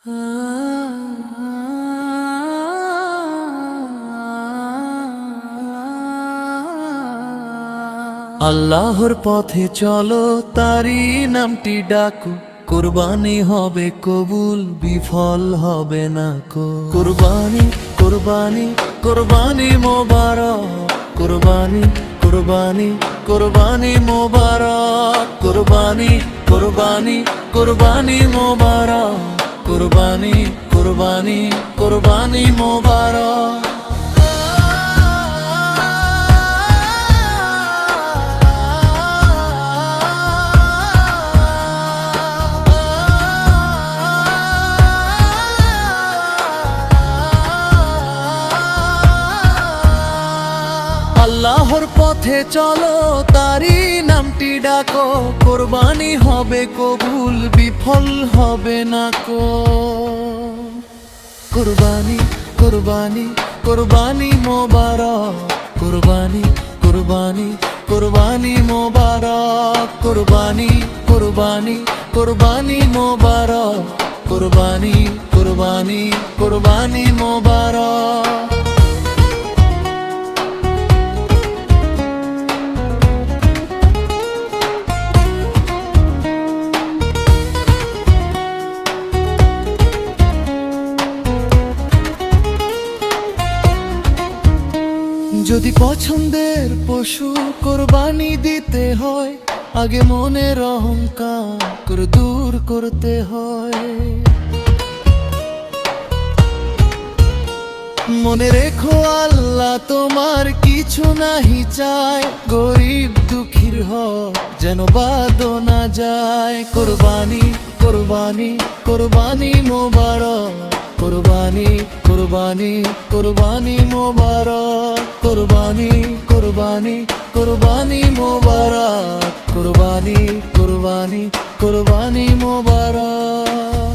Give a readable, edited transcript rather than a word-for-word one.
আল্লাহর পথে চলো, তারি নামটি ডাকো, কুরবানি হবে কবুল, বিফল হবে না কো। কুরবানি কুরবানি কুরবানি মোবারক, কুরবানি কুরবানি কুরবানি মোবারক, কুরবানি কুরবানি কুরবানি মোবারক, কুরবানি কুরবানি কুরবানি মোবারক। আল্লাহর পথে চলো, তারি নামটি ডাকো, কুরবানি হবে কবুল, বিফল হবে না কো। কুরবানি কুরবানি কুরবানি মোবারক, কুরবানি কুরবানি কুরবানি মোবারক, কুরবানি কুরবানি কুরবানি মোবারক, কুরবানি কুরবানি কুরবানি মোবারক। যদি পছন্দের পশু কোরবানি দিতে হয়, আগে মনের অহংকার দূর করতে হয়। মনে রেখো আল্লাহ তোমার কিছু নাহি চায়, গরিব দুঃখীর হক যেন বাদ না যায়। কোরবানি কোরবানি কোরবানি মোবারক, কুরবানি কুরবানি কুরবানি মোবারক, কুরবানি কুরবানি কুরবানি মোবারক, কুরবানি কুরবানি কুরবানি মোবারক।